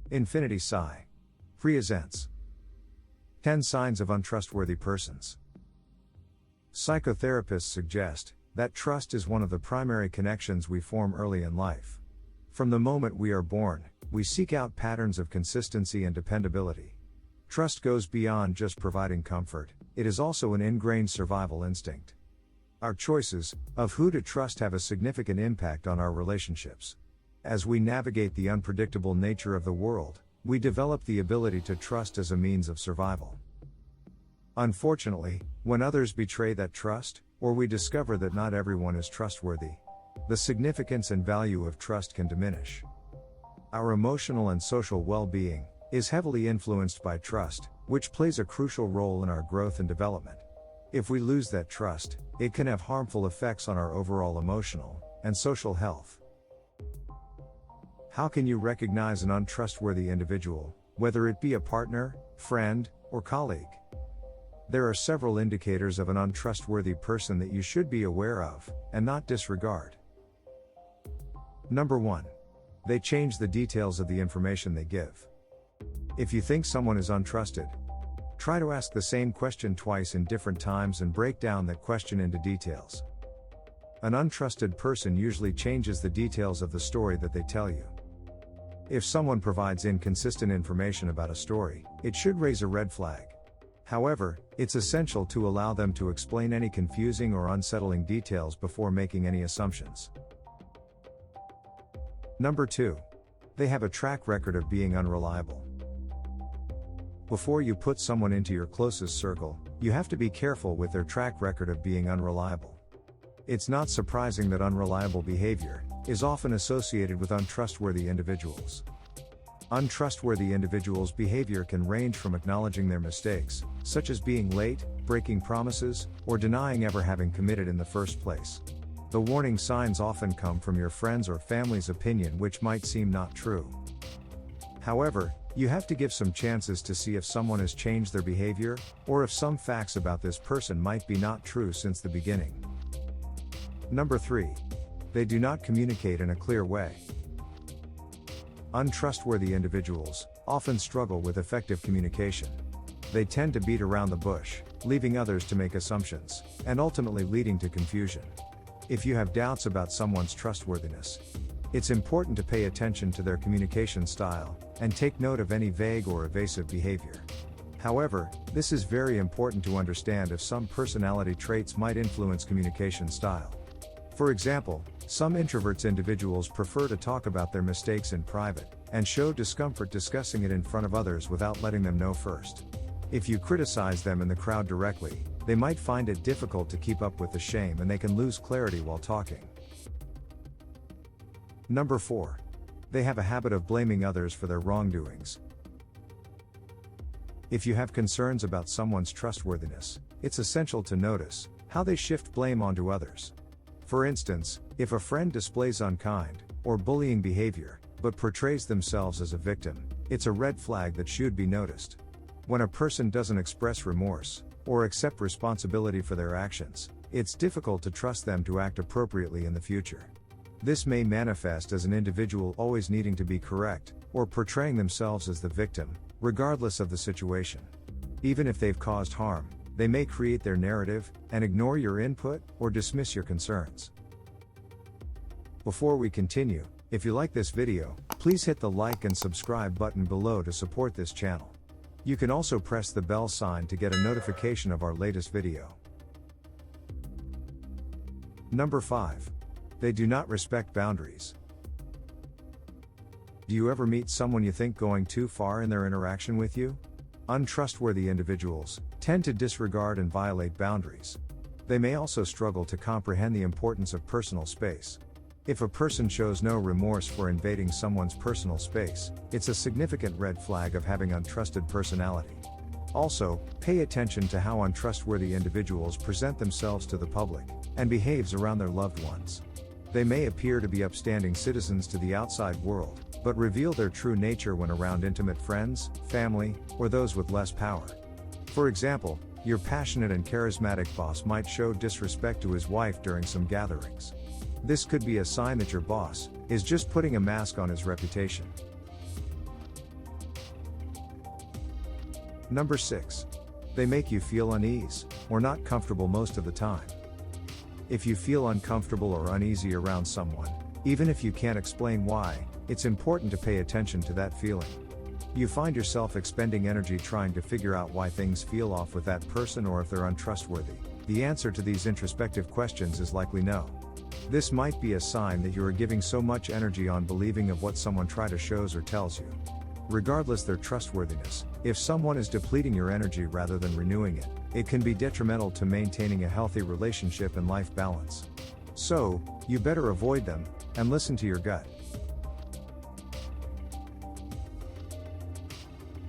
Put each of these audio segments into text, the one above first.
Infinity Psi presents 10 Signs of Untrustworthy Persons. Psychotherapists suggest that trust is one of the primary connections we form early in life. From the moment we are born, we seek out patterns of consistency and dependability. Trust goes beyond just providing comfort, it is also an ingrained survival instinct. Our choices of who to trust have a significant impact on our relationships. As we navigate the unpredictable nature of the world, we develop the ability to trust as a means of survival. Unfortunately, when others betray that trust, or we discover that not everyone is trustworthy, the significance and value of trust can diminish. Our emotional and social well-being is heavily influenced by trust, which plays a crucial role in our growth and development. If we lose that trust, it can have harmful effects on our overall emotional and social health. How can you recognize an untrustworthy individual, whether it be a partner, friend, or colleague? There are several indicators of an untrustworthy person that you should be aware of, and not disregard. Number 1. They change the details of the information they give. If you think someone is untrusted, try to ask the same question twice in different times and break down that question into details. An untrusted person usually changes the details of the story that they tell you. If someone provides inconsistent information about a story, it should raise a red flag. However, it's essential to allow them to explain any confusing or unsettling details before making any assumptions. Number 2. They have a track record of being unreliable. Before you put someone into your closest circle, you have to be careful with their track record of being unreliable. It's not surprising that unreliable behavior is often associated with untrustworthy individuals. Untrustworthy individuals' behavior can range from acknowledging their mistakes, such as being late, breaking promises, or denying ever having committed in the first place. The warning signs often come from your friends' or family's opinion, which might seem not true. However, you have to give some chances to see if someone has changed their behavior, or if some facts about this person might be not true since the beginning. Number 3. They do not communicate in a clear way. Untrustworthy individuals often struggle with effective communication. They tend to beat around the bush, leaving others to make assumptions, and ultimately leading to confusion. If you have doubts about someone's trustworthiness, it's important to pay attention to their communication style, and take note of any vague or evasive behavior. However, this is very important to understand if some personality traits might influence communication style. For example, some introverts individuals prefer to talk about their mistakes in private, and show discomfort discussing it in front of others without letting them know first. If you criticize them in the crowd directly, they might find it difficult to keep up with the shame and they can lose clarity while talking. Number 4. They have a habit of blaming others for their wrongdoings. If you have concerns about someone's trustworthiness, it's essential to notice how they shift blame onto others. For instance, if a friend displays unkind or bullying behavior, but portrays themselves as a victim, it's a red flag that should be noticed. When a person doesn't express remorse or accept responsibility for their actions, it's difficult to trust them to act appropriately in the future. This may manifest as an individual always needing to be correct, or portraying themselves as the victim, regardless of the situation. Even if they've caused harm, they may create their narrative, and ignore your input, or dismiss your concerns. Before we continue, if you like this video, please hit the like and subscribe button below to support this channel. You can also press the bell sign to get a notification of our latest video. Number 5. They do not respect boundaries. Do you ever meet someone you think going too far in their interaction with you? Untrustworthy individuals tend to disregard and violate boundaries. They may also struggle to comprehend the importance of personal space. If a person shows no remorse for invading someone's personal space, it's a significant red flag of having untrusted personality. Also, pay attention to how untrustworthy individuals present themselves to the public, and behaves around their loved ones. They may appear to be upstanding citizens to the outside world, but reveal their true nature when around intimate friends, family, or those with less power. For example, your passionate and charismatic boss might show disrespect to his wife during some gatherings. This could be a sign that your boss is just putting a mask on his reputation. Number 6. They make you feel uneasy or not comfortable most of the time. If you feel uncomfortable or uneasy around someone, even if you can't explain why, it's important to pay attention to that feeling. You find yourself expending energy trying to figure out why things feel off with that person or if they're untrustworthy. The answer to these introspective questions is likely no. This might be a sign that you are giving so much energy on believing of what someone tries to shows or tells you. Regardless their trustworthiness, if someone is depleting your energy rather than renewing it, it can be detrimental to maintaining a healthy relationship and life balance. So, you better avoid them, and listen to your gut.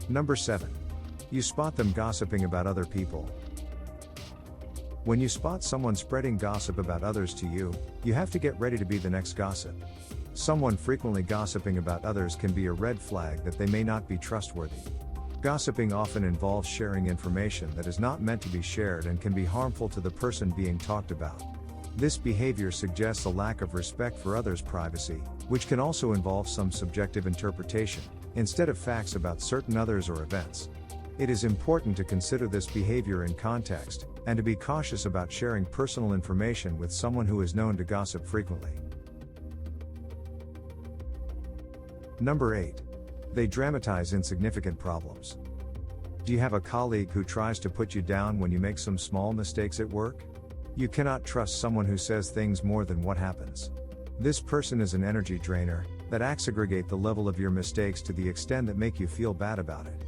Number 7. You spot them gossiping about other people. When you spot someone spreading gossip about others to you, you have to get ready to be the next gossip. Someone frequently gossiping about others can be a red flag that they may not be trustworthy. Gossiping often involves sharing information that is not meant to be shared and can be harmful to the person being talked about. This behavior suggests a lack of respect for others' privacy, which can also involve some subjective interpretation, instead of facts about certain others or events. It is important to consider this behavior in context, and to be cautious about sharing personal information with someone who is known to gossip frequently. Number 8. They dramatize insignificant problems. Do you have a colleague who tries to put you down when you make some small mistakes at work? You cannot trust someone who says things more than what happens. This person is an energy drainer that aggravate the level of your mistakes to the extent that make you feel bad about it.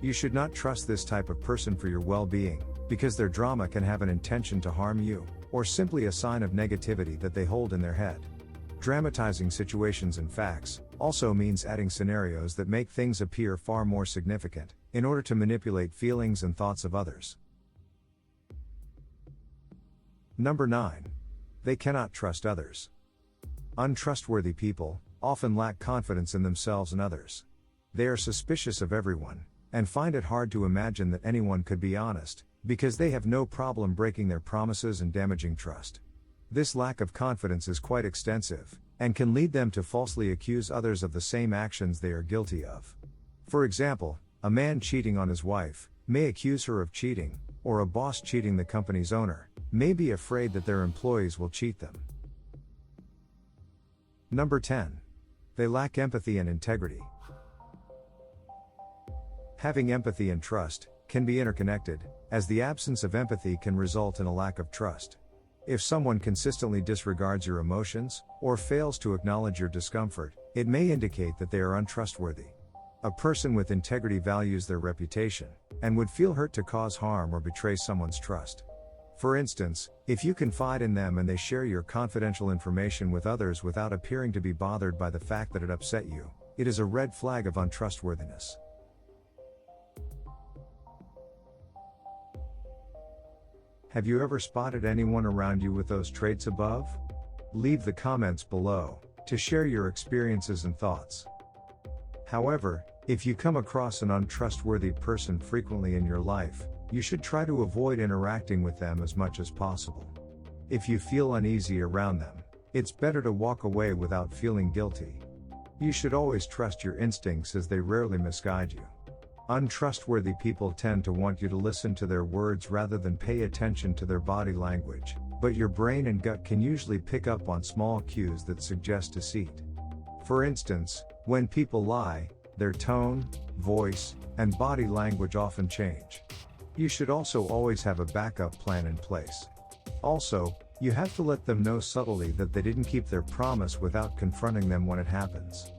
You should not trust this type of person for your well-being, because their drama can have an intention to harm you, or simply a sign of negativity that they hold in their head. Dramatizing situations and facts also means adding scenarios that make things appear far more significant, in order to manipulate feelings and thoughts of others. Number 9. They cannot trust others. Untrustworthy people often lack confidence in themselves and others. They are suspicious of everyone, and find it hard to imagine that anyone could be honest, because they have no problem breaking their promises and damaging trust. This lack of confidence is quite extensive, and can lead them to falsely accuse others of the same actions they are guilty of. For example, a man cheating on his wife may accuse her of cheating, or a boss cheating the company's owner may be afraid that their employees will cheat them. Number 10. They lack empathy and integrity. Having empathy and trust can be interconnected, as the absence of empathy can result in a lack of trust. If someone consistently disregards your emotions, or fails to acknowledge your discomfort, it may indicate that they are untrustworthy. A person with integrity values their reputation, and would feel hurt to cause harm or betray someone's trust. For instance, if you confide in them and they share your confidential information with others without appearing to be bothered by the fact that it upset you, it is a red flag of untrustworthiness. Have you ever spotted anyone around you with those traits above? Leave the comments below to share your experiences and thoughts. However, if you come across an untrustworthy person frequently in your life, you should try to avoid interacting with them as much as possible. If you feel uneasy around them, it's better to walk away without feeling guilty. You should always trust your instincts, as they rarely misguide you. Untrustworthy people tend to want you to listen to their words rather than pay attention to their body language, but your brain and gut can usually pick up on small cues that suggest deceit. For instance, when people lie, their tone, voice, and body language often change. You should also always have a backup plan in place. Also, you have to let them know subtly that they didn't keep their promise without confronting them when it happens.